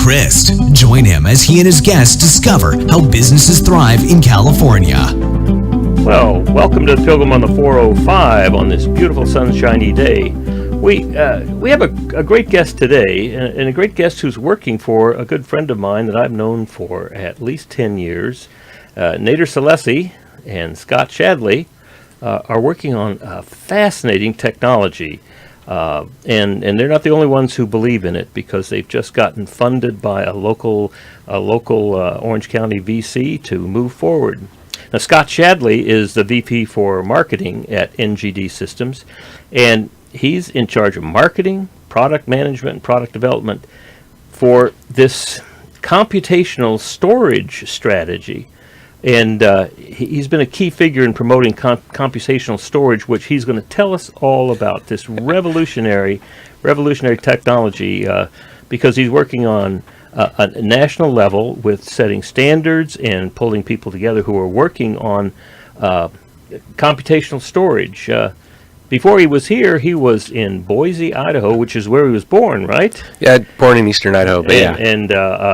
Christ. Join him as he and his guests discover how businesses thrive in California. Well, welcome to the Pilgrim on the 405 on this beautiful sunshiny day. We have a great guest today, and a great guest who's working for a good friend of mine that I've known for at least 10 years. Nader Salesi and Scott Shadley are working on fascinating technology. And they're not the only ones who believe in it, because they've just gotten funded by a local Orange County VC to move forward. Now, Scott Shadley is the VP for marketing at NGD Systems, and he's in charge of marketing, product management, and product development for this computational storage strategy. And he's been a key figure in promoting computational storage, which he's going to tell us all about, this revolutionary technology, because he's working on a national level with setting standards and pulling people together who are working on computational storage. Before he was here, he was in Boise, Idaho, which is where he was born, right? Yeah, born in eastern Idaho. But and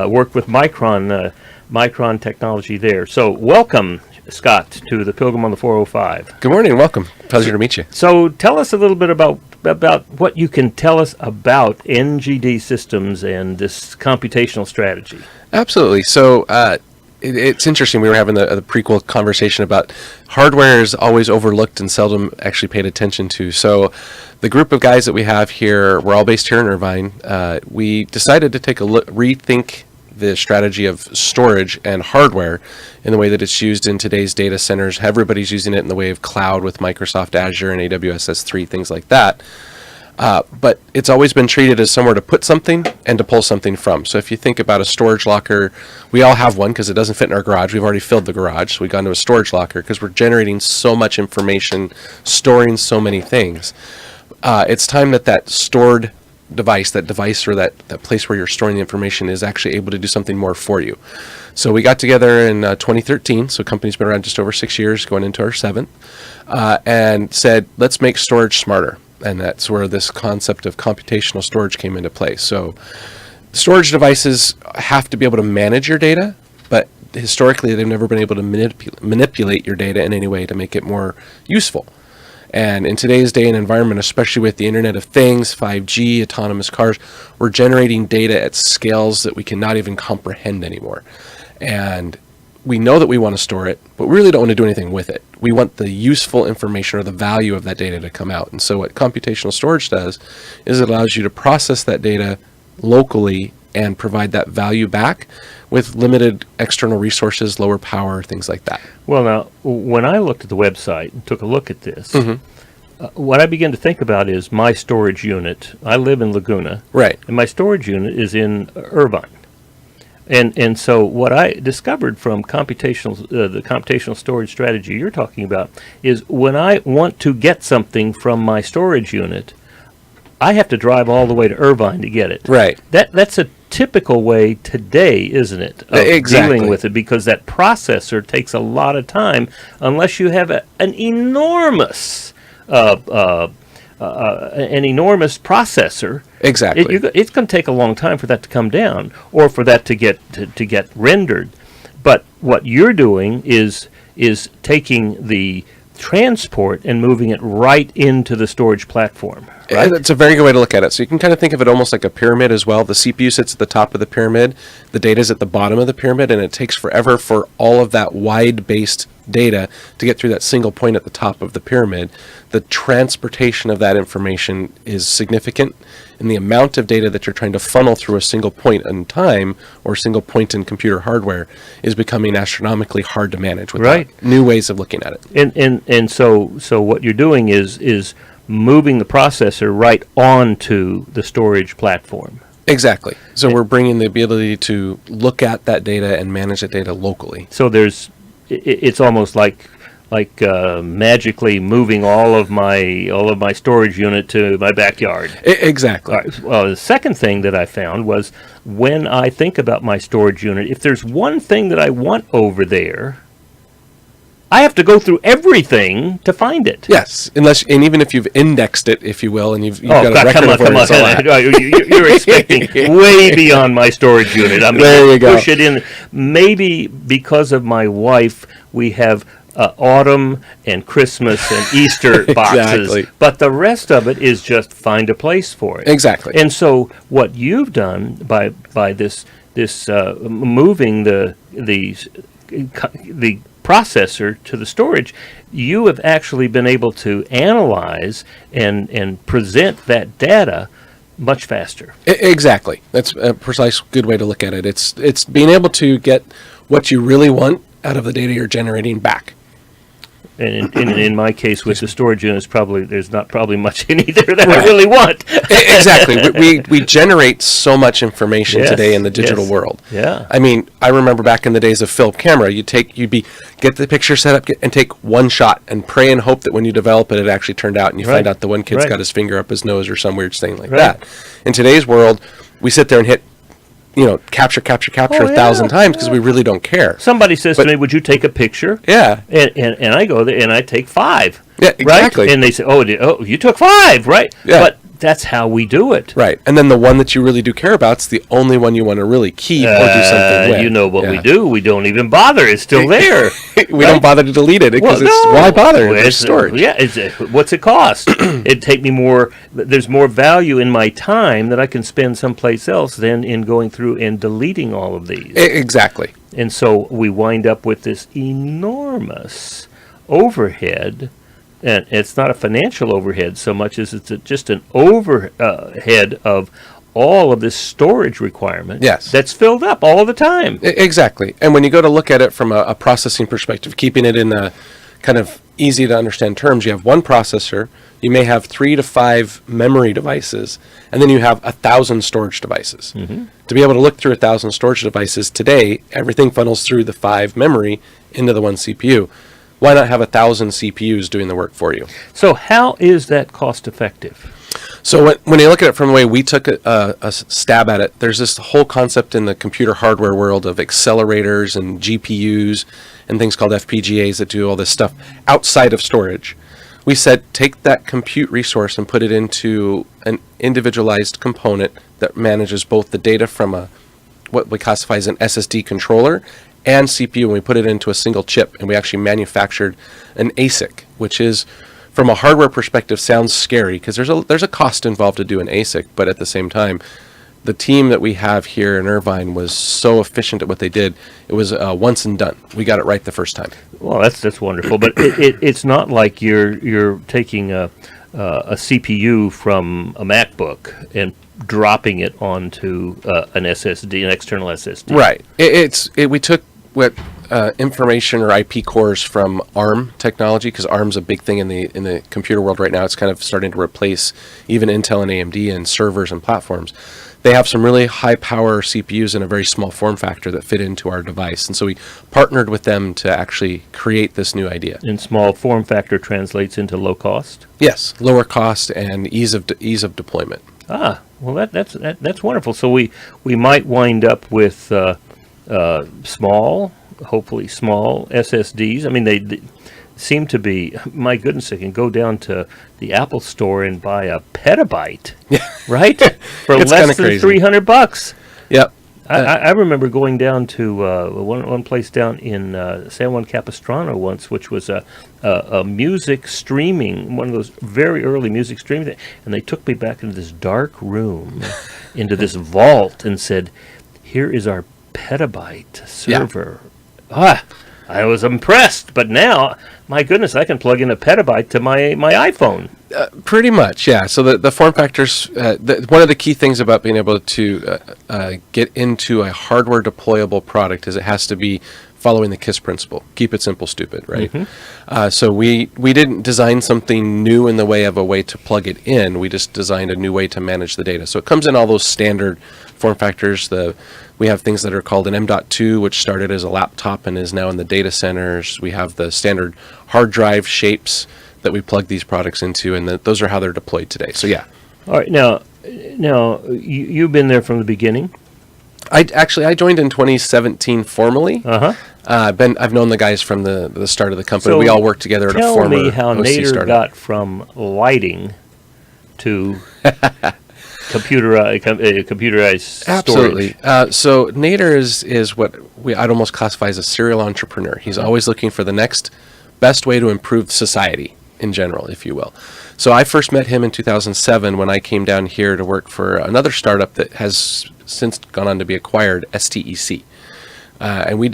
worked with Micron technology there. So welcome, Scott, to the Pilgrim on the 405. Good morning, welcome. Pleasure to meet you. So tell us a little bit about what you can tell us about NGD Systems and this computational strategy. Absolutely. So it's interesting. We were having the prequel conversation about hardware is always overlooked and seldom actually paid attention to. So the group of guys that we have here, we're all based here in Irvine. We decided to take a look, rethink the strategy of storage and hardware in the way that it's used in today's data centers. Everybody's using it in the way of cloud with Microsoft Azure and AWS S3, things like that. But it's always been treated as somewhere to put something and to pull something from. So if you think about a storage locker, we all have one because it doesn't fit in our garage. We've already filled the garage, so we've gone to a storage locker because we're generating so much information, storing so many things. It's time that stored device or that place where you're storing the information is actually able to do something more for you. So we got together in 2013, so the company's been around just over 6 years, going into our 7th, and said, let's make storage smarter. And that's where this concept of computational storage came into play. So storage devices have to be able to manage your data, but historically they've never been able to manipulate your data in any way to make it more useful. And in today's day and environment, especially with the Internet of Things, 5G, autonomous cars, we're generating data at scales that we cannot even comprehend anymore. And we know that we want to store it, but we really don't want to do anything with it. We want the useful information or the value of that data to come out. And so what computational storage does is it allows you to process that data locally and provide that value back with limited external resources, lower power, things like that. Well, now, when I looked at the website and took a look at this, what I began to think about is my storage unit. I live in Laguna, right, and my storage unit is in Irvine. And so what I discovered from the computational storage strategy you're talking about is when I want to get something from my storage unit, I have to drive all the way to Irvine to get it. Right. That's a typical way today, isn't it, of exactly. dealing with it, because that processor takes a lot of time unless you have an enormous processor. Exactly. It's going to take a long time for that to come down or for that to get rendered. But what you're doing is taking the transport and moving it right into the storage platform. Right? That's a very good way to look at it. So you can kind of think of it almost like a pyramid as well. The CPU sits at the top of the pyramid, the data is at the bottom of the pyramid, and it takes forever for all of that wide-based data to get through that single point at the top of the pyramid. The transportation of that information is significant, and the amount of data that you're trying to funnel through a single point in time or single point in computer hardware is becoming astronomically hard to manage with new ways of looking at it. And so what you're doing is moving the processor right onto the storage platform. Exactly. So we're bringing the ability to look at that data and manage that data locally. So it's almost like magically moving all of my storage unit to my backyard. Exactly. All right. Well, the second thing that I found was when I think about my storage unit, if there's one thing that I want over there, I have to go through everything to find it. Yes, and even if you've indexed it, if you will, and you've got a record come of where on. it's all at. You're expecting way beyond my storage unit. I mean, There you go. push it in. Maybe because of my wife, we have autumn and Christmas and Easter boxes, Exactly. but the rest of it is just find a place for it. Exactly. And so what you've done by this moving the processor to the storage, you have actually been able to analyze and present that data much faster. Exactly. That's a precise good way to look at it. It's being able to get what you really want out of the data you're generating back. And in my case, with the storage units, there's not much in either that I really want. Exactly. We generate so much information today in the digital world. Yeah. I mean, I remember back in the days of film camera, you'd get the picture set up and take one shot and pray and hope that when you develop it, it actually turned out, and you find out the one kid's got his finger up his nose or some weird thing like that. In today's world, we sit there and hit capture 1,000 times because we really don't care. Somebody says to me, "Would you take a picture?" Yeah. And I go there and I take 5. Yeah, exactly. Right? And they say, "Oh, you took 5, right?" Yeah. But that's how we do it. Right. And then the one that you really do care about is the only one you want to really keep or do something with. You know what we do? We don't even bother. It's still there. We don't bother to delete it because why bother? It's storage. What's it cost? It'd take me more. There's more value in my time that I can spend someplace else than in going through and deleting all of these. Exactly. And so we wind up with this enormous overhead. And it's not a financial overhead so much as it's just an overhead of all of this storage requirement that's filled up all the time. Exactly. And when you go to look at it from a processing perspective, keeping it in a kind of easy to understand terms, you have one processor, you may have 3 to 5 memory devices, and then you have 1,000 storage devices. Mm-hmm. To be able to look through 1,000 storage devices today, everything funnels through the 5 memory into the one CPU. Why not have 1,000 CPUs doing the work for you? So how is that cost effective? So when you look at it from the way we took a stab at it, there's this whole concept in the computer hardware world of accelerators and GPUs and things called FPGAs that do all this stuff outside of storage. We said take that compute resource and put it into an individualized component that manages both the data from what we classify as an SSD controller and CPU, and we put it into a single chip, and we actually manufactured an ASIC, which is, from a hardware perspective, sounds scary because there's a cost involved to do an ASIC, but at the same time, the team that we have here in Irvine was so efficient at what they did. It was once and done. We got it right the first time. Well, that's wonderful, but it's not like you're taking a CPU from a MacBook and dropping it onto an SSD, an external SSD. Right. We took what information or IP cores from ARM technology, because ARM's a big thing in the computer world right now. It's kind of starting to replace even Intel and AMD and servers and platforms. They have some really high power CPUs in a very small form factor that fit into our device, and so we partnered with them to actually create this new idea. And small form factor translates into low cost? Yes, lower cost and ease of deployment. Well, that's wonderful. So we might wind up with hopefully small SSDs. I mean, they seem to be, my goodness, they can go down to the Apple store and buy a petabyte, right? For it's less than crazy. $300. Yep. I remember going down to one place down in San Juan Capistrano once, which was a music streaming, one of those very early music streaming things, and they took me back into this dark room, into this vault, and said, "Here is our petabyte server." Yeah. I was impressed, but now, my goodness, I can plug in a petabyte to my iPhone. Pretty much, yeah. So the form factors, one of the key things about being able to get into a hardware deployable product is it has to be following the KISS principle. Keep it simple, stupid, right? Mm-hmm. So we didn't design something new in the way of a way to plug it in. We just designed a new way to manage the data. So it comes in all those standard form factors. We have things that are called an M.2, which started as a laptop and is now in the data centers. We have the standard hard drive shapes that we plug these products into, and those are how they're deployed today. So yeah. All right. Now you've been there from the beginning. I joined in 2017 formally. I've known the guys from the start of the company. So we all worked together at a former tell me how OC Nader startup. got from lighting to computerized storage. Absolutely. So Nader is what I'd almost classify as a serial entrepreneur. He's always looking for the next best way to improve society in general, if you will. So I first met him in 2007 when I came down here to work for another startup that has since gone on to be acquired, STEC. And we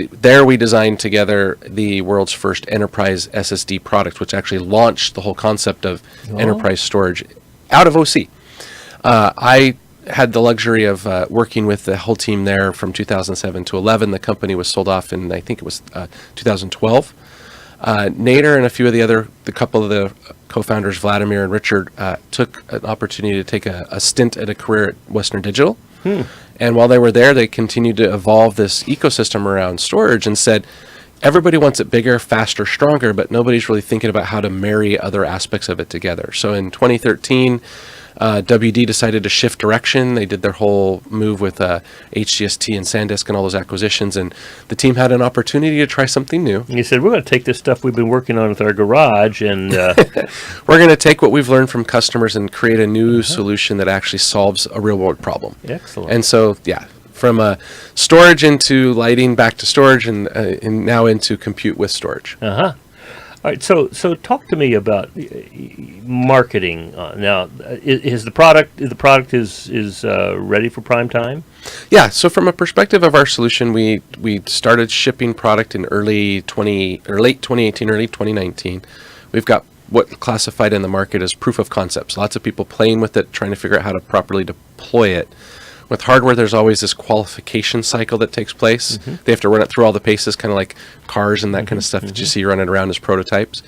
designed together the world's first enterprise SSD product, which actually launched the whole concept of enterprise storage out of OC. I had the luxury of working with the whole team there from 2007 to 11. The company was sold off in, I think it was 2012. Nader and the couple of the co-founders, Vladimir and Richard, took an opportunity to take a stint at a career at Western Digital. And while they were there, they continued to evolve this ecosystem around storage and said, everybody wants it bigger, faster, stronger, but nobody's really thinking about how to marry other aspects of it together. So in 2013, WD decided to shift direction. They did their whole move with HGST and SanDisk and all those acquisitions, and the team had an opportunity to try something new. And you said, we're going to take this stuff we've been working on with our garage and... we're going to take what we've learned from customers and create a new solution that actually solves a real-world problem. Excellent. And so, yeah, from storage into lighting, back to storage, and now into compute with storage. All right, so talk to me about marketing. Now, is the product is ready for prime time? Yeah. So from a perspective of our solution, we started shipping product in late 2018, early 2019. We've got what classified in the market as proof of concepts. Lots of people playing with it, trying to figure out how to properly deploy it. With hardware, there's always this qualification cycle that takes place. They have to run it through all the paces, kind of like cars and that kind of stuff that you see running around as prototypes.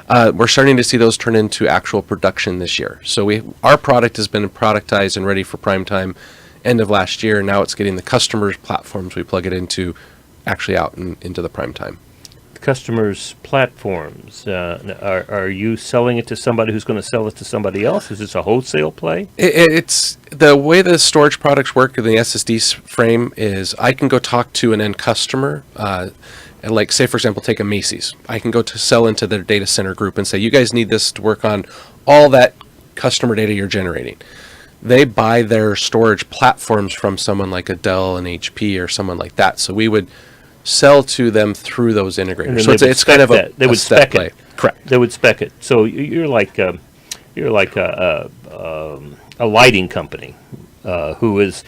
We're starting to see those turn into actual production this year. So our product has been productized and ready for prime time end of last year. Now it's getting the customers' platforms we plug it into actually out into the prime time. Customers' platforms. Are you selling it to somebody who's going to sell it to somebody else? Is this a wholesale play? It's the way the storage products work in the SSD frame is I can go talk to an end customer, and like say for example, take a Macy's. I can go to sell into their data center group and say, you guys need this to work on all that customer data you're generating. They buy their storage platforms from someone like a Dell and HP or someone like that. So we would sell to them through those integrators. So it's kind of they would spec play. it. Correct. They would spec it. So you're like a lighting company who is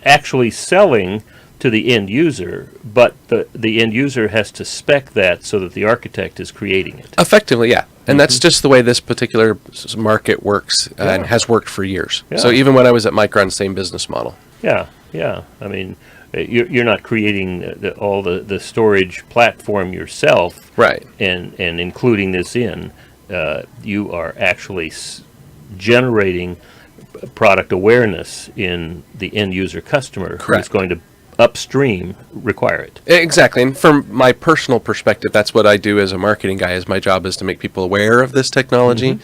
actually selling to the end user, but the end user has to spec that so that the architect is creating it. Effectively, yeah. And that's just the way this particular market works and has worked for years. Yeah. So even when I was at Micron, same business model. Yeah. I mean, you're not creating all the storage platform yourself, Right. And including this in. You are actually generating product awareness in the end user customer who's going to upstream require it. Exactly. And from my personal perspective, that's what I do as a marketing guy. Is my job is to make people aware of this technology,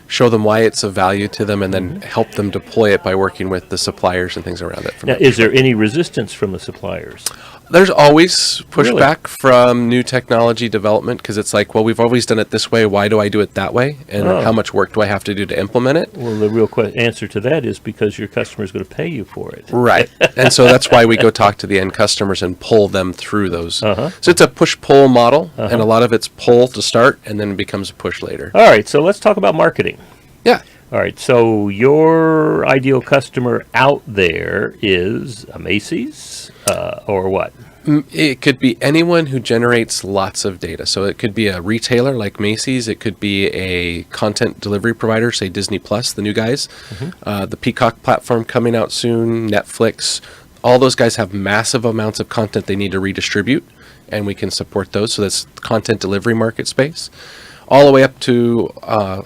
show them why it's of value to them, and then help them deploy it by working with the suppliers and things around it. Now, is there any resistance from the suppliers? There's always pushback from new technology development because it's like, well, we've always done it this way. Why do I do it that way? And how much work do I have to do to implement it? Well, the real answer to that is because your customer is going to pay you for it. Right. And so that's why we go talk to the end customers and pull them through those. So it's a push-pull model, and a lot of it's pull to start, and then it becomes a push later. All right, so let's talk about marketing. Yeah. All right, so your ideal customer out there is a Macy's or what? It could be anyone who generates lots of data. So it could be a retailer like Macy's. It could be a content delivery provider, say Disney Plus, the new guys. The Peacock platform coming out soon, Netflix. All those guys have massive amounts of content they need to redistribute, and we can support those. So that's the content delivery market space. All the way up to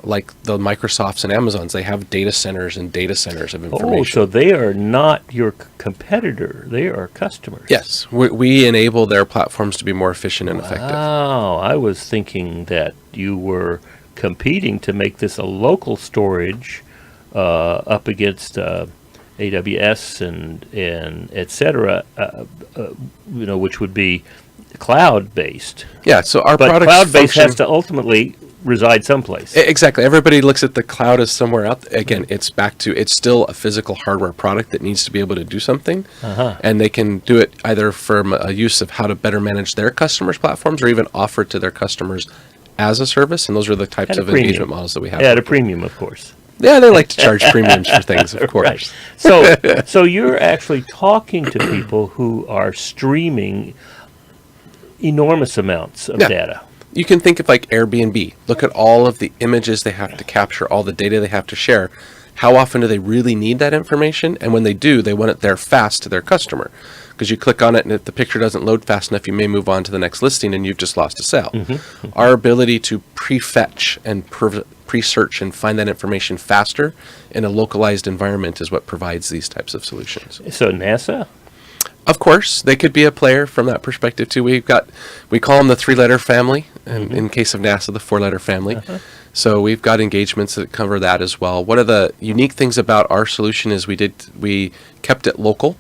like the Microsofts and Amazons. They have data centers and data centers of information. Oh, so they are not your competitor. They are customers. Yes. We enable their platforms to be more efficient and effective. Oh, I was thinking that you were competing to make this a local storage up against AWS and et cetera, which would be cloud-based. Yeah, so our But products cloud-based function- has to ultimately reside someplace. Exactly. Everybody looks at the cloud as somewhere out. Again, it's back to it's still a physical hardware product that needs to be able to do something, and they can do it either from a use of how to better manage their customers' platforms, or even offer it to their customers as a service. And those are the types At a of premium. engagement models that we have. Yeah, at a premium, of course. Yeah, they like to charge premiums for things, of course. Right. So you're actually talking to people who are streaming enormous amounts of Yeah. data. You can think of like Airbnb. Look at all of the images they have to capture, all the data they have to share. How often do they really need that information? And when they do, they want it there fast to their customer. Because you click on it, and if the picture doesn't load fast enough, you may move on to the next listing, and you've just lost a sale. Our ability to pre-fetch and pre-search and find that information faster in a localized environment is what provides these types of solutions. So NASA? Of course, they could be a player from that perspective too. We call them the 3-letter family, and in case of NASA, the 4-letter family. So we've got engagements that cover that as well. One of the unique things about our solution is we kept it local.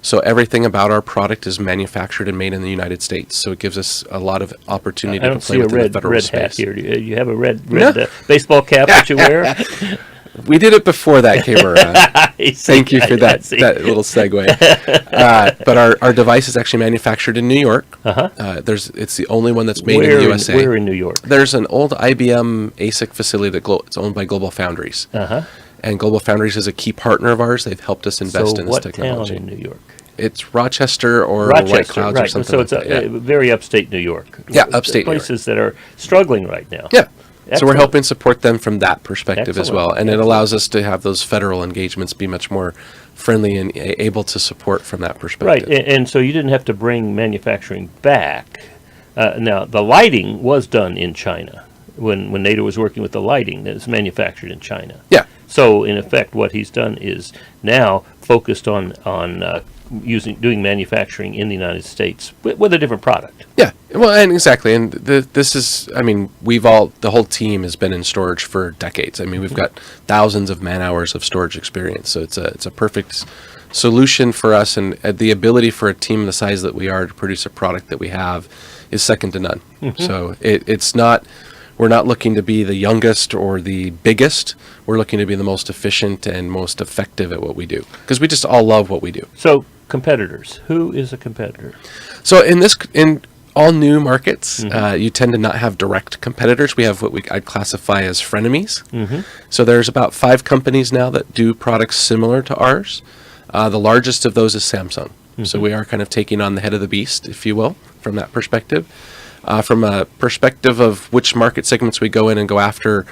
So everything about our product is manufactured and made in the United States. So it gives us a lot of opportunity I to don't play see a within the red federal hat space. here. Do you have a red baseball cap that you wear? We did it before that came around. I see, Thank you for I that see. little segue. But our device is actually manufactured in New York. It's the only one that's made in the USA. Where in New York? There's an old IBM ASIC facility it's owned by Global Foundries. And Global Foundries is a key partner of ours. They've helped us invest in this what technology. town in New York? It's Rochester or White Clouds right. or something So like it's that. Yeah. very upstate New York. Yeah, upstate New York. Places that are struggling right now. Yeah. So Excellent. we're helping support them from that perspective as well. Excellent. And it allows us to have those federal engagements be much more friendly and able to support from that Right, perspective. and so you didn't have to bring manufacturing back. Now, the lighting was done in China. When Nader was working with the lighting, it was manufactured in China. Yeah. So, in effect, what he's done is now focused on doing manufacturing in the United States with a different product. Yeah, well, and exactly, and this is, I mean, the whole team has been in storage for decades. I mean, we've got thousands of man hours of storage experience, so it's a perfect solution for us, and the ability for a team the size that we are to produce a product that we have is second to none. So it's not. We're not looking to be the youngest or the biggest. We're looking to be the most efficient and most effective at what we do, because we just all love what we do. So, competitors. Who is a competitor? So in all new markets, you tend to not have direct competitors. We have what I'd classify as frenemies. So there's about 5 companies now that do products similar to ours. The largest of those is Samsung. So we are kind of taking on the head of the beast, if you will, from that perspective. From a perspective of which market segments we go in and go after,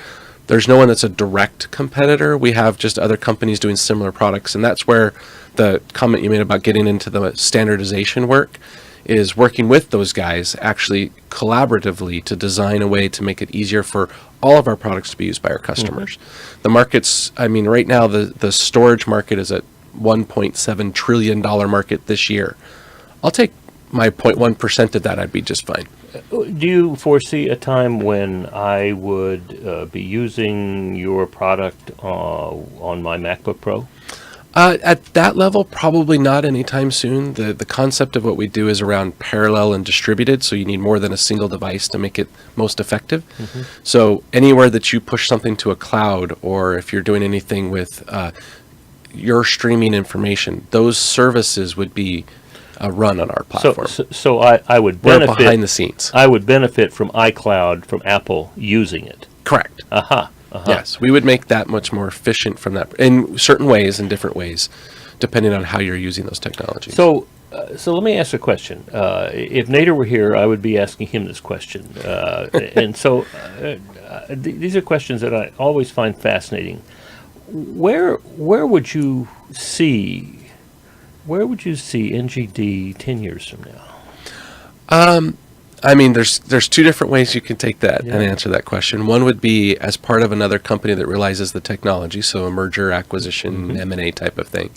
there's no one that's a direct competitor. We have just other companies doing similar products, and that's where the comment you made about getting into the standardization work is working with those guys actually collaboratively to design a way to make it easier for all of our products to be used by our customers. The markets, I mean, right now the storage market is at $1.7 trillion market this year. I'll take my 0.1% of that, I'd be just fine. Do you foresee a time when I would be using your product on my MacBook Pro? At that level, probably not anytime soon. The concept of what we do is around parallel and distributed, so you need more than a single device to make it most effective. So anywhere that you push something to a cloud, or if you're doing anything with your streaming information, those services would be run on our platform. So I would We're benefit behind the scenes. I would benefit from iCloud from Apple using it. Correct. Yes, we would make that much more efficient from that in certain ways, in different ways, depending on how you're using those technologies. So let me ask a question. If Nader were here, I would be asking him this question. And so these are questions that I always find fascinating. Where would you see NGD 10 years from now? I mean, there's 2 different ways you can take that and answer that question. One would be as part of another company that realizes the technology, so a merger, acquisition, M&A type of thing.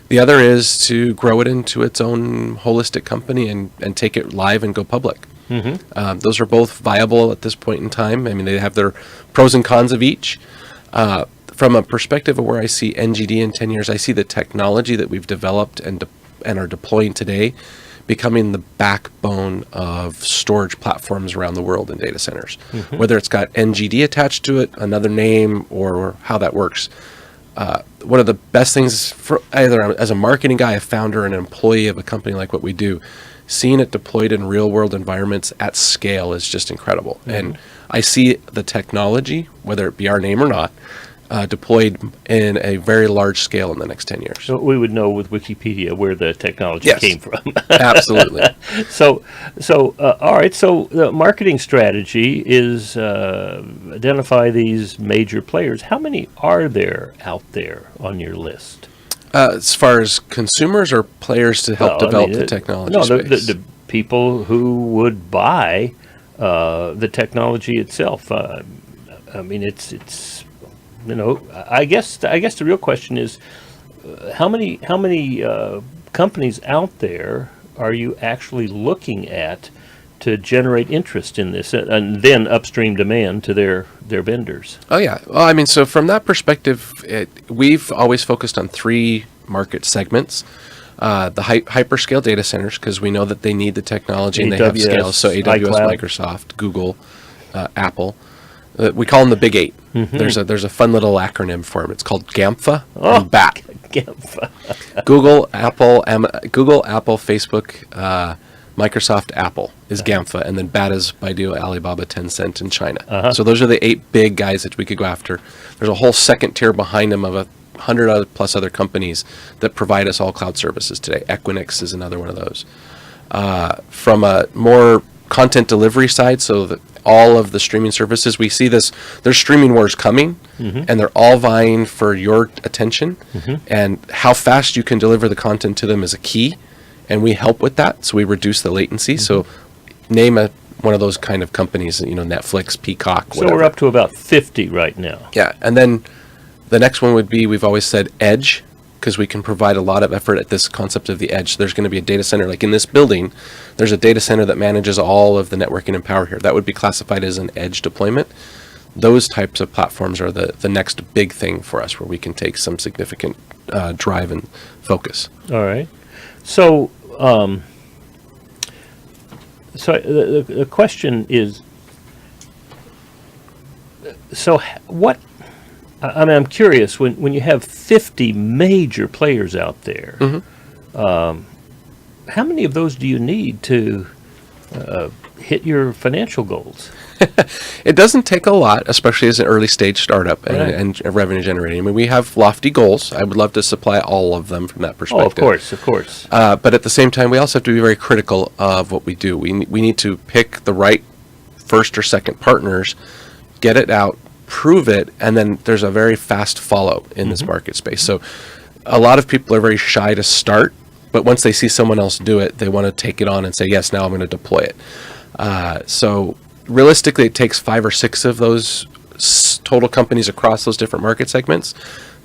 The other is to grow it into its own holistic company and take it live and go public. Those are both viable at this point in time. I mean, they have their pros and cons of each. From a perspective of where I see NGD in 10 years, I see the technology that we've developed and are deploying today becoming the backbone of storage platforms around the world in data centers. Whether it's got NGD attached to it, another name, or how that works. One of the best things for either as a marketing guy, a founder, an employee of a company like what we do, seeing it deployed in real world environments at scale is just incredible. And I see the technology, whether it be our name or not, deployed in a very large scale in the next 10 years. So we would know with Wikipedia where the technology came from. Absolutely. So all right. So the marketing strategy is identify these major players. How many are there out there on your list? As far as consumers or players to help develop the technology space? The people who would buy the technology itself. I mean, it's I guess the real question is how many companies out there are you actually looking at to generate interest in this and then upstream demand to their vendors? Oh, yeah. Well, I mean, so from that perspective, we've always focused on 3 market segments. The hyperscale data centers, because we know that they need the technology and they have scale. So AWS, iCloud. Microsoft, Google, Apple. We call them the Big 8. There's a fun little acronym for them. It's called GAMFA and BAT. GAMFA. Google, Apple, Facebook, Microsoft, Apple is GAMFA, and then BAT is Baidu, Alibaba, Tencent in China. So those are the 8 big guys that we could go after. There's a whole second tier behind them of 100 plus other companies that provide us all cloud services today. Equinix is another one of those. From a more content delivery side, so that all of the streaming services, we see this, there's streaming wars coming, and they're all vying for your attention, and how fast you can deliver the content to them is a key, and we help with that, so we reduce the latency. So name one of those kind of companies, Netflix, Peacock, whatever. So we're up to about 50 right now. Yeah, and then the next one would be, we've always said edge, because we can provide a lot of effort at this concept of the edge. There's going to be a data center, like in this building, there's a data center that manages all of the networking and power here. That would be classified as an edge deployment. Those types of platforms are the next big thing for us, where we can take some significant drive and focus. All right. So, the question is, so what? I mean, I'm curious, when you have 50 major players out there, how many of those do you need to hit your financial goals? It doesn't take a lot, especially as an early stage startup and revenue generating. I mean, we have lofty goals. I would love to supply all of them from that perspective. Oh, of course. But at the same time, we also have to be very critical of what we do. We need to pick the right first or second partners, get it out, prove it, and then there's a very fast follow in this market space. So a lot of people are very shy to start, but once they see someone else do it, they want to take it on and say, yes, now I'm going to deploy it. So realistically, it takes 5 or 6 of those total companies across those different market segments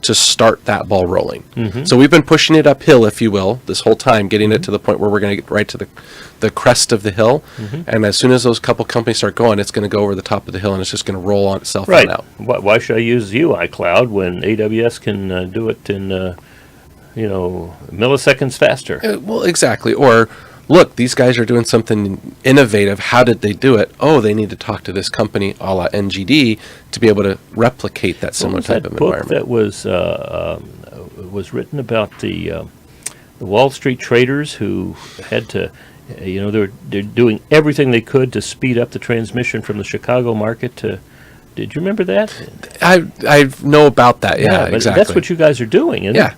to start that ball rolling. So we've been pushing it uphill, if you will, this whole time, getting it to the point where we're going to get right to the crest of the hill. And as soon as those couple companies start going, it's going to go over the top of the hill, and it's just going to roll on itself on out. Why should I use you, iCloud, when AWS can do it in milliseconds faster? Well, exactly. Or, look, these guys are doing something innovative. How did they do it? Oh, they need to talk to this company a la NGD to be able to replicate that similar type of environment. That was written about the Wall Street traders who had to, they're doing everything they could to speed up the transmission from the Chicago market to. Did you remember that? I know about that. Yeah, but exactly. That's what you guys are doing, isn't it?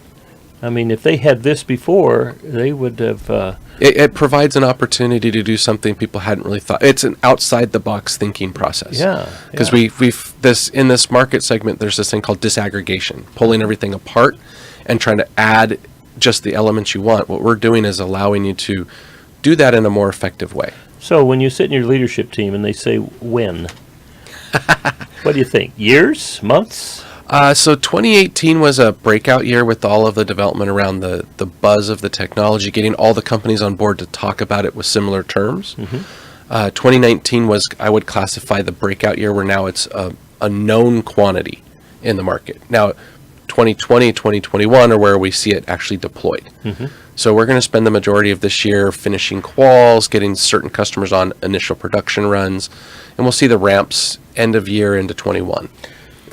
I mean, if they had this before, they would have. It provides an opportunity to do something people hadn't really thought. It's an outside the box thinking process. Because we've in this market segment, there's this thing called disaggregation, pulling everything apart and trying to add just the elements you want. What we're doing is allowing you to do that in a more effective way. So when you sit in your leadership team and they say when, what do you think? Years, months? So 2018 was a breakout year with all of the development around the buzz of the technology, getting all the companies on board to talk about it with similar terms. 2019 was, I would classify the breakout year, where now it's a known quantity in the market. Now, 2020, 2021 are where we see it actually deployed. So we're going to spend the majority of this year finishing quals, getting certain customers on initial production runs, and we'll see the ramps end of year into 21.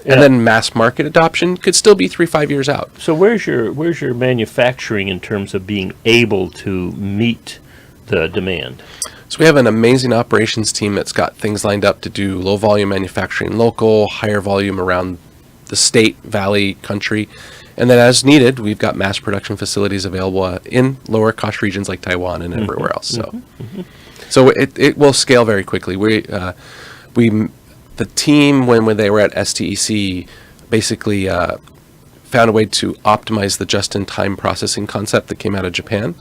Yeah. And then mass market adoption could still be 3-5 years out. So where's your manufacturing in terms of being able to meet the demand? So we have an amazing operations team that's got things lined up to do low volume manufacturing local, higher volume around the state, valley, country. And then as needed, we've got mass production facilities available in lower cost regions like Taiwan and everywhere else. So it will scale very quickly. The team, when they were at STEC, basically found a way to optimize the just-in-time processing concept that came out of Japan,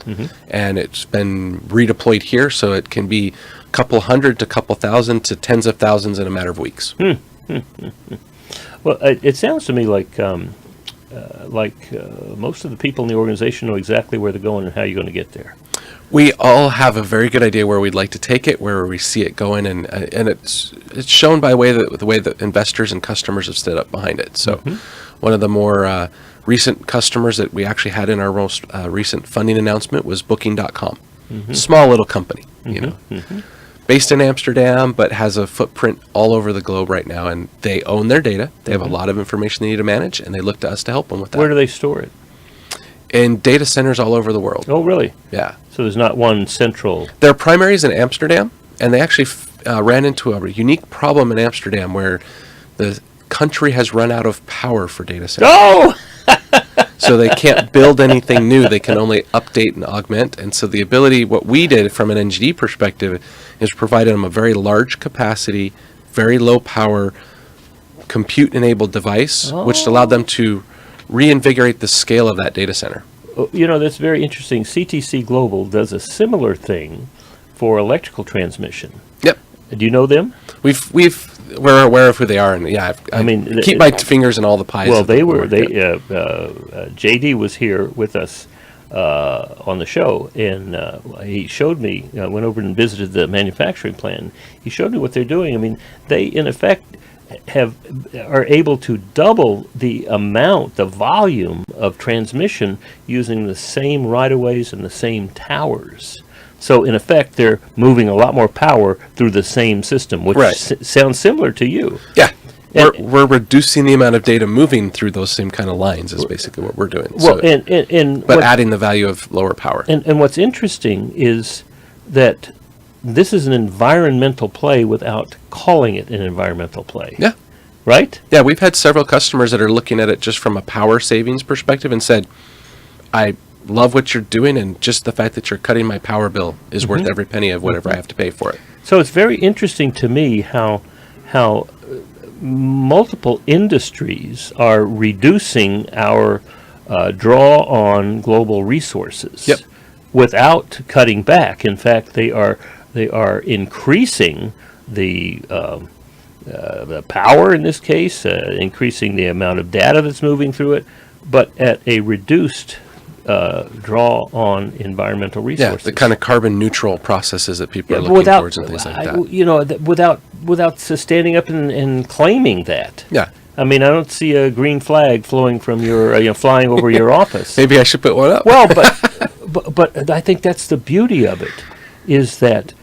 and it's been redeployed here, so it can be a couple hundred to couple thousand to tens of thousands in a matter of weeks. Well, it sounds to me like most of the people in the organization know exactly where they're going and how you're going to get there. We all have a very good idea where we'd like to take it, where we see it going, and it's shown by the way that investors and customers have stood up behind it. So, one of the more recent customers that we actually had in our most recent funding announcement was Booking.com. Small little company, based in Amsterdam, but has a footprint all over the globe right now, and they own their data. They have a lot of information they need to manage, and they look to us to help them with that. Where do they store it? In data centers all over the world. Oh, really? Yeah. So there's not one central... Their primary is in Amsterdam, and they actually ran into a unique problem in Amsterdam where the country has run out of power for data centers. Oh! So they can't build anything new. They can only update and augment. And so the ability, what we did from an NGD perspective, is provided them a very large capacity, very low power, compute-enabled device, which allowed them to reinvigorate the scale of that data center. That's very interesting. CTC Global does a similar thing for electrical transmission. Yep. Do you know them? We're aware of who they are, and I keep my fingers in all the pies. Well, JD was here with us on the show, and he showed me. I went over and visited the manufacturing plant. He showed me what they're doing. I mean, they in effect are able to double the volume of transmission using the same right-of-ways and the same towers. So, in effect, they're moving a lot more power through the same system, which sounds similar to you. Yeah. We're reducing the amount of data moving through those same kind of lines is basically what we're doing. Well, but adding the value of lower power. And what's interesting is that this is an environmental play without calling it an environmental play. Yeah. Right? Yeah, we've had several customers that are looking at it just from a power savings perspective and said, I love what you're doing, and just the fact that you're cutting my power bill is worth every penny of whatever I have to pay for it. So it's very interesting to me how multiple industries are reducing our draw on global resources without cutting back. In fact, they are increasing the power in this case, increasing the amount of data that's moving through it, but at a reduced draw on environmental resources. Yeah, the kind of carbon neutral processes that people are looking towards and things like that. Without standing up and claiming that. Yeah. I mean, I don't see a green flag flowing from your, flying over your office. Maybe I should put one up. Well, but I think that's the beauty of it, is that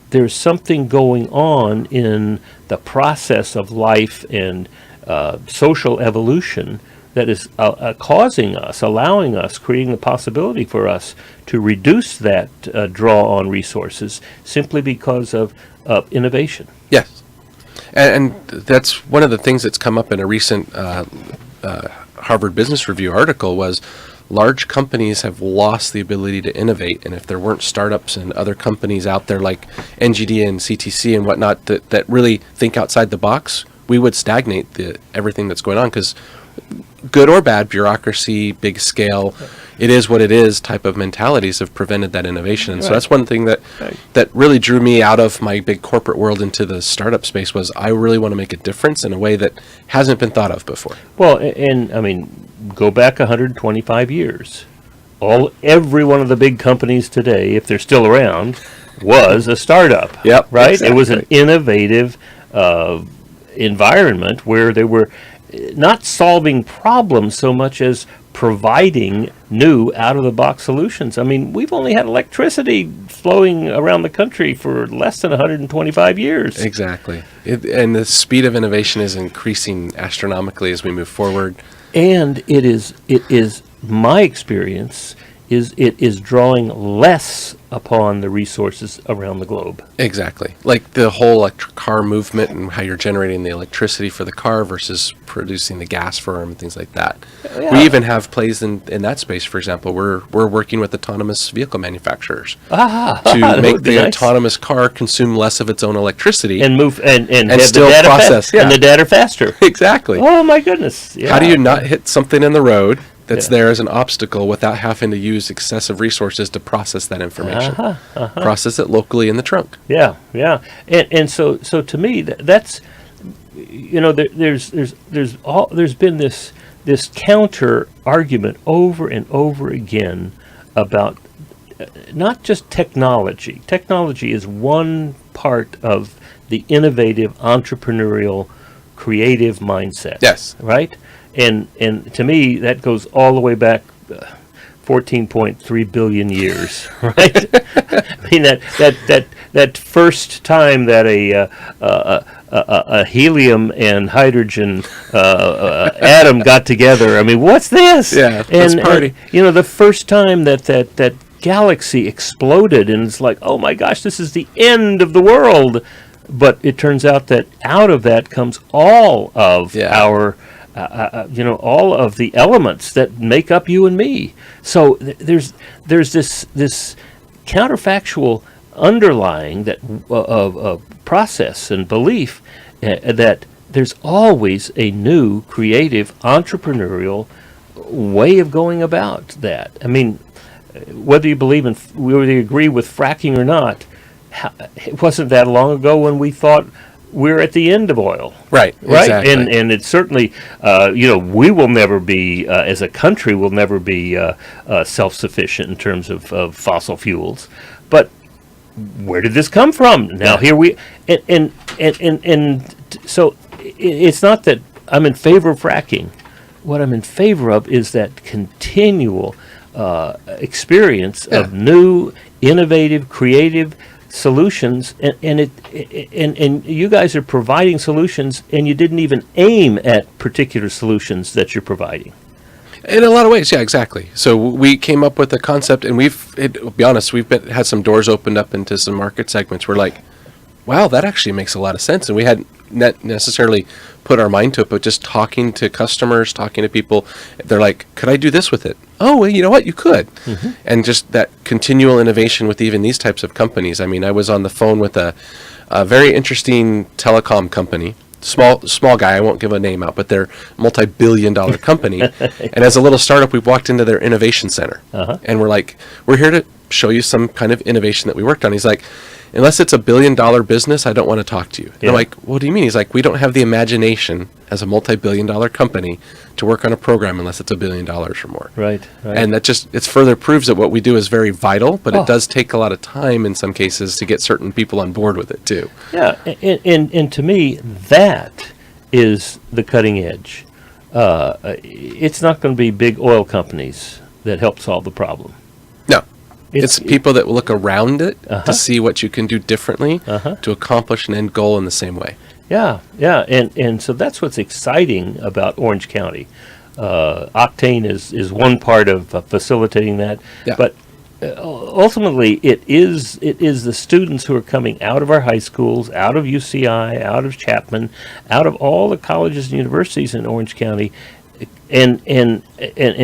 there's something going on in the process of life and social evolution that is allowing us, creating the possibility for us to reduce that draw on resources simply because of innovation. Yes. And that's one of the things that's come up in a recent Harvard Business Review article was large companies have lost the ability to innovate. And if there weren't startups and other companies out there like NGD and CTC and whatnot that really think outside the box, we would stagnate everything that's going on, because good or bad bureaucracy, big scale, it is what it is type of mentalities have prevented that innovation. And so that's one thing that really drew me out of my big corporate world into the startup space was I really want to make a difference in a way that hasn't been thought of before. Well, and I mean, go back 125 years. Every one of the big companies today, if they're still around, was a startup. Yep, right? Exactly. It was an innovative environment where they were not solving problems so much as providing new out-of-the-box solutions. I mean, we've only had electricity flowing around the country for less than 125 years. Exactly. And the speed of innovation is increasing astronomically as we move forward. And it is my experience is it is drawing less upon the resources around the globe. Exactly. Like the whole electric car movement and how you're generating the electricity for the car versus producing the gas for them and things like that. Yeah. We even have plays in that space. For example, we're working with autonomous vehicle manufacturers to make the nice. autonomous car consume less of its own electricity And move and have still the data process. and the data faster. Exactly. Oh my goodness! Yeah. How do you not hit something in the road that's there as an obstacle without having to use excessive resources to process that information? Process it locally in the trunk. Yeah, yeah, and so to me that's, you know, there's been this counter argument over and over again about not just technology. Technology is one part of the innovative, entrepreneurial, creative mindset. Yes. Right? And to me, that goes all the way back 14.3 billion years, right? I mean, that first time that a helium and hydrogen atom got together. I mean, what's this? Yeah, let's party. And, you know, the first time that galaxy exploded, and it's like, oh my gosh, this is the end of the world. But it turns out that out of that comes all of our all of the elements that make up you and me. So there's this counterfactual underlying that of process and belief that there's always a new, creative, entrepreneurial way of going about that. I mean, whether you believe in, whether you agree with fracking or not, it wasn't that long ago when we thought we're at the end of oil. Right. Exactly. And it's certainly, we will never be, as a country, will never be self-sufficient in terms of fossil fuels. But where did this come from? Now here we, and so it's not that I'm in favor of fracking. What I'm in favor of is that continual experience of new, innovative, creative solutions, and you guys are providing solutions, and you didn't even aim at particular solutions that you're providing. In a lot of ways, yeah, exactly. So we came up with a concept, and to be honest, had some doors opened up into some market segments. We're like, wow, that actually makes a lot of sense, and we hadn't necessarily put our mind to it, but just talking to customers, talking to people, they're like, could I do this with it? Oh, well, you know what? You could. Mm-hmm. And just that continual innovation with even these types of companies. I mean, I was on the phone with a very interesting telecom company, small guy, I won't give a name out, but they're a multi-billion-dollar company. And as a little startup, we walked into their innovation center. And we're like, we're here to show you some kind of innovation that we worked on. He's like, unless it's $1 billion business, I don't want to talk to you. And I'm like, what do you mean? He's like, we don't have the imagination as a multi-billion-dollar company to work on a program unless it's $1 billion or more. Right. And that it further proves that what we do is very vital, but it does take a lot of time in some cases to get certain people on board with it too. Yeah, and to me, that is the cutting edge. It's not going to be big oil companies that help solve the problem. No. It's people that will look around it to see what you can do differently to accomplish an end goal in the same way. Yeah, and so that's what's exciting about Orange County. Octane is one part of facilitating that, but ultimately it is the students who are coming out of our high schools, out of UCI, out of Chapman, out of all the colleges and universities in Orange County, and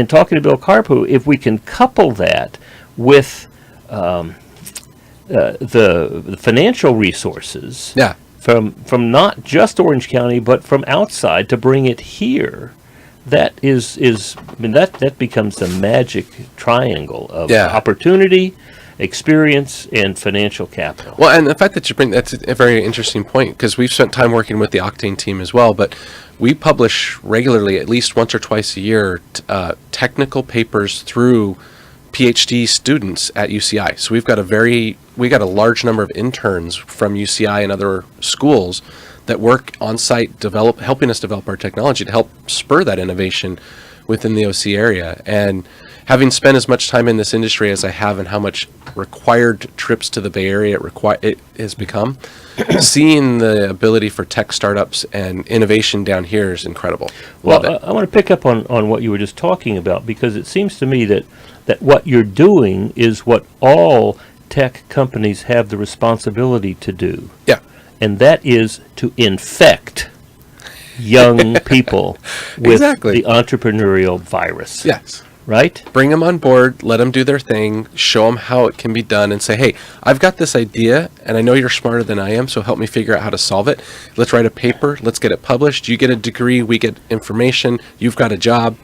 talking to Bill Carpu, if we can couple that with the financial resources from not just Orange County but from outside to bring it here, that that becomes the magic triangle of opportunity, experience, and financial capital. Well, and the fact that you bring that's a very interesting point, because we've spent time working with the Octane team as well, but we publish regularly, at least once or twice a year, technical papers through PhD students at UCI. So we've got a large number of interns from UCI and other schools that work on site, helping us develop our technology to help spur that innovation within the OC area. And having spent as much time in this industry as I have, and how much required trips to the Bay Area it has become, seeing the ability for tech startups and innovation down here is incredible. Love it. I want to pick up on what you were just talking about, because it seems to me that what you're doing is what all tech companies have the responsibility to do. Yeah. And that is to infect young people with Exactly. the entrepreneurial virus. Yes. Right? Bring them on board, let them do their thing, show them how it can be done, and say, hey, I've got this idea, and I know you're smarter than I am, so help me figure out how to solve it. Let's write a paper, let's get it published. You get a degree, we get information, you've got a job.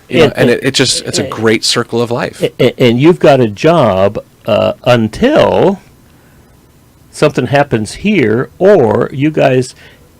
It's a great circle of life. And you've got a job until something happens here, or you guys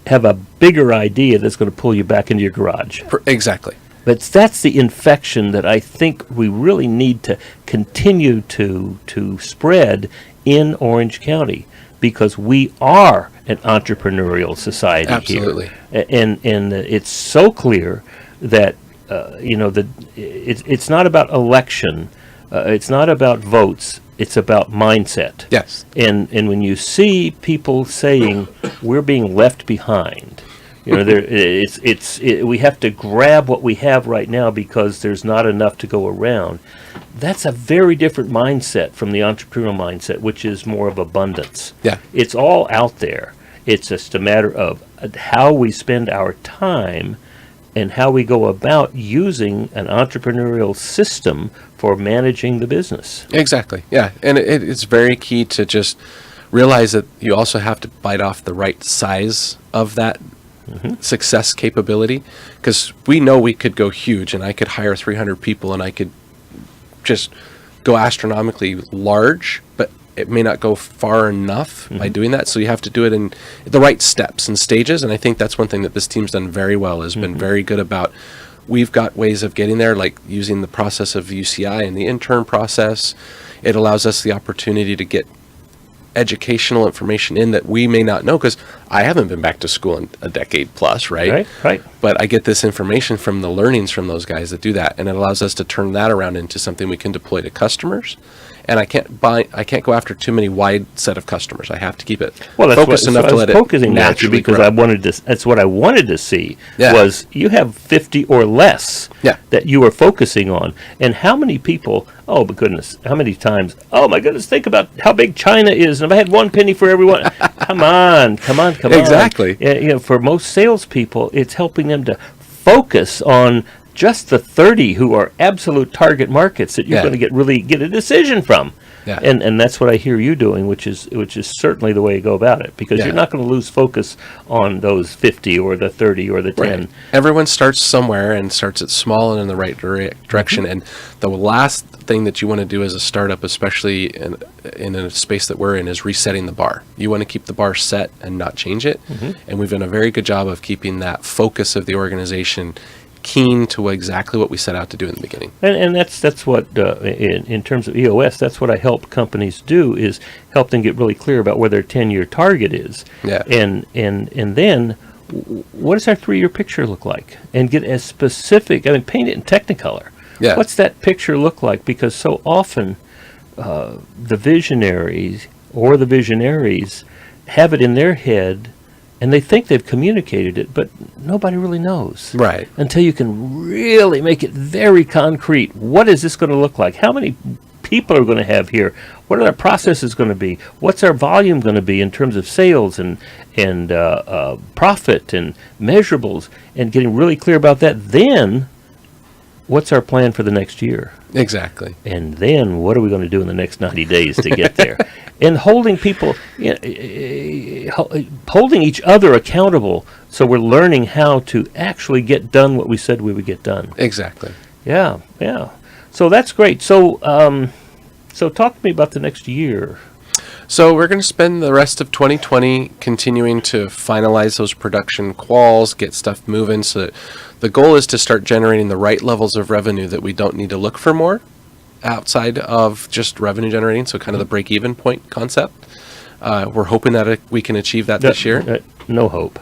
have a bigger idea that's going to pull you back into your garage. Exactly. But that's the infection that I think we really need to continue to spread in Orange County, because we are an entrepreneurial society. Absolutely. Here. And it's so clear that it's not about election, it's not about votes, it's about mindset. Yes. And when you see people saying we're being left behind, we have to grab what we have right now because there's not enough to go around. That's a very different mindset from the entrepreneurial mindset, which is more of abundance. Yeah. It's all out there. It's just a matter of how we spend our time and how we go about using an entrepreneurial system for managing the business. Exactly. Yeah. And it's very key to just realize that you also have to bite off the right size of that success capability, because we know we could go huge, and I could hire 300 people and I could just go astronomically large, but it may not go far enough by doing that. So you have to do it in the right steps and stages. And I think that's one thing that this team's done very well, has been very good about. We've got ways of getting there, like using the process of UCI and the intern process. It allows us the opportunity to get educational information in that we may not know, because I haven't been back to school in a decade plus, right? Right. But I get this information from the learnings from those guys that do that, and it allows us to turn that around into something we can deploy to customers. And I can't go after too many wide set of customers. I have to keep it focused enough to let it naturally grow. That's what I wanted to see. Yeah. Was you have 50 or less that you are focusing on, and how many people? Oh my goodness! How many times? Oh my goodness! Think about how big China is. And if I had one penny for everyone, come on! Exactly. For most salespeople, it's helping them to focus on just the 30 who are absolute target markets that you're going to get a decision from. Yeah. And that's what I hear you doing, which is certainly the way to go about it, because you're not going to lose focus on those 50 or the 30 or the 10. Right. Everyone starts somewhere and starts it small and in the right direction. And the last thing that you want to do as a startup, especially in a space that we're in, is resetting the bar. You want to keep the bar set and not change it. And we've done a very good job of keeping that focus of the organization keen to exactly what we set out to do in the beginning. And that's what, in terms of EOS, that's what I help companies do, is help them get really clear about where their 10-year target is. Yeah. And then, what does our 3-year picture look like? And get as specific, paint it in Technicolor. Yeah. What's that picture look like? Because so often, the visionaries have it in their head, and they think they've communicated it, but nobody really knows. Right. Until you can really make it very concrete. What is this going to look like? How many people are going to have here? What are our processes going to be? What's our volume going to be in terms of sales and profit and measurables? And getting really clear about that. Then, what's our plan for the next year? Exactly. And then, what are we going to do in the next 90 days to get there? And holding people, holding each other accountable, so we're learning how to actually get done what we said we would get done. Exactly. Yeah. So that's great. So talk to me about the next year. So we're going to spend the rest of 2020 continuing to finalize those production quals, get stuff moving. So the goal is to start generating the right levels of revenue that we don't need to look for more outside of just revenue generating. So kind of the break-even point concept. We're hoping that we can achieve that this year. No hope.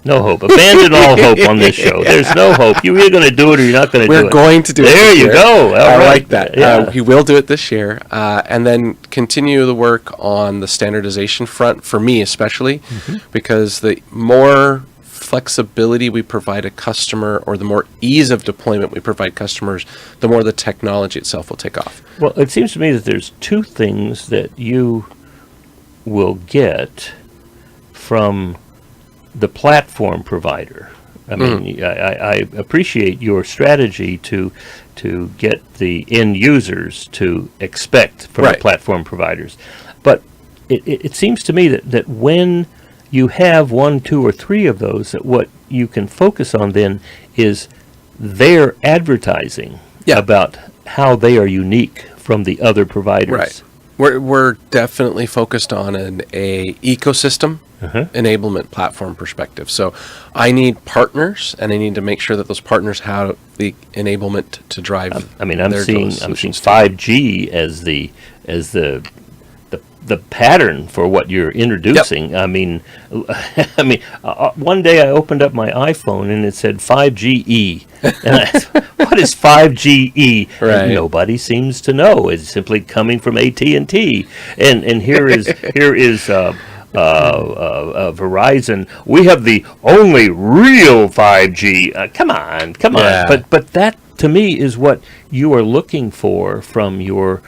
No hope. Abandon all hope on this show. There's no hope. You're either going to do it or you're not going to do it. We're going to do it. There you go. I like that. Yeah. We will do it this year, and then continue the work on the standardization front, for me especially, because the more flexibility we provide a customer, or the more ease of deployment we provide customers, the more the technology itself will take off. Well, it seems to me that there's two things that you will get from the platform provider. I mean, I appreciate your strategy to get the end users to expect from the platform providers. But it seems to me that when you have 1, 2, or 3 of those, that what you can focus on then is their advertising about how they are unique from the other providers. Right. We're definitely focused on an ecosystem enablement platform perspective. So I need partners, and I need to make sure that those partners have the enablement to drive. I'm seeing 5G as the pattern for what you're introducing. Yep. One day I opened up my iPhone and it said 5GE, and I said, what is 5GE? Right. And nobody seems to know. It's simply coming from AT&T, and here is Verizon. We have the only real 5G. Come on. Yeah. But that to me is what you are looking for from your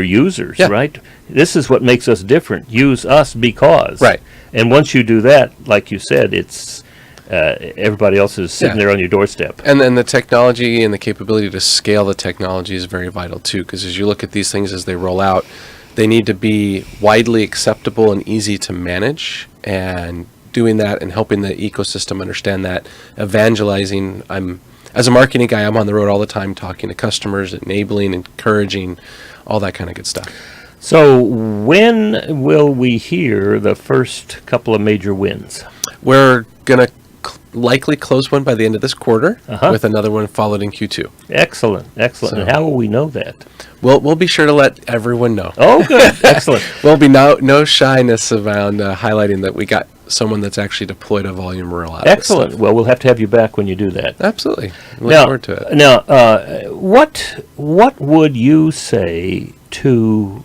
users, right? This is what makes us different. Use us because. Right. And once you do that, like you said, it's everybody else is sitting there on your doorstep. And then the technology and the capability to scale the technology is very vital too, because as you look at these things as they roll out, they need to be widely acceptable and easy to manage. And doing that and helping the ecosystem understand that, evangelizing. As a marketing guy, I'm on the road all the time talking to customers, enabling, encouraging, all that kind of good stuff. So when will we hear the first couple of major wins? We're going to likely close one by the end of this quarter, with another one followed in Q2. Excellent. So, and how will we know that? We'll be sure to let everyone know. Oh, good. Excellent. There'll be no shyness around highlighting that we got someone that's actually deployed a volume rollout. Excellent. Well, we'll have to have you back when you do that. Absolutely. Look forward to it. Now, what would you say to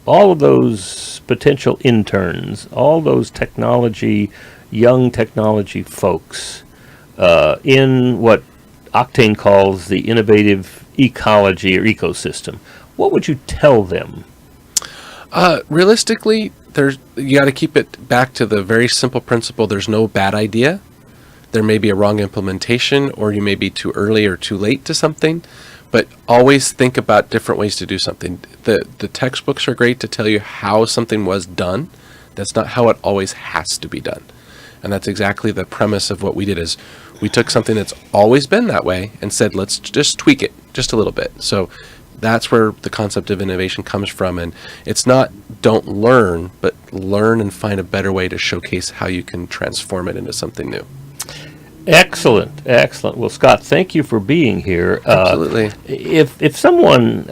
all of those potential interns, all those young technology folks, in what Octane calls the innovative ecology or ecosystem? What would you tell them? Realistically, you got to keep it back to the very simple principle. There's no bad idea. There may be a wrong implementation, or you may be too early or too late to something, but always think about different ways to do something. The textbooks are great to tell you how something was done. That's not how it always has to be done. And that's exactly the premise of what we did. Is we took something that's always been that way and said, let's just tweak it just a little bit. So that's where the concept of innovation comes from. And it's not don't learn, but learn and find a better way to showcase how you can transform it into something new. Excellent. Well, Scott, thank you for being here. Absolutely. If someone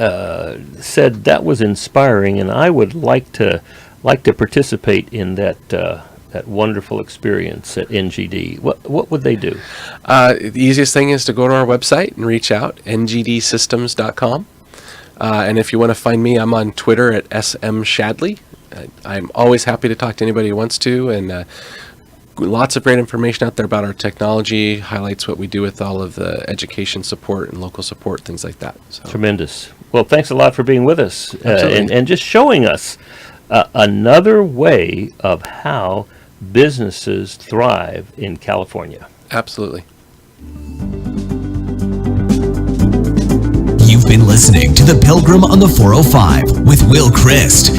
said that was inspiring, and I would like to participate in that wonderful experience at NGD, what would they do? The easiest thing is to go to our website and reach out, ngdsystems.com. And if you want to find me, I'm on Twitter at smshadley. I'm always happy to talk to anybody who wants to, and lots of great information out there about our technology, highlights what we do with all of the education support and local support, things like that. So. Tremendous. Well, thanks a lot for being with us and just showing us another way of how businesses thrive in California. Absolutely. You've been listening to the Pilgrim on the 405 with Will Christ.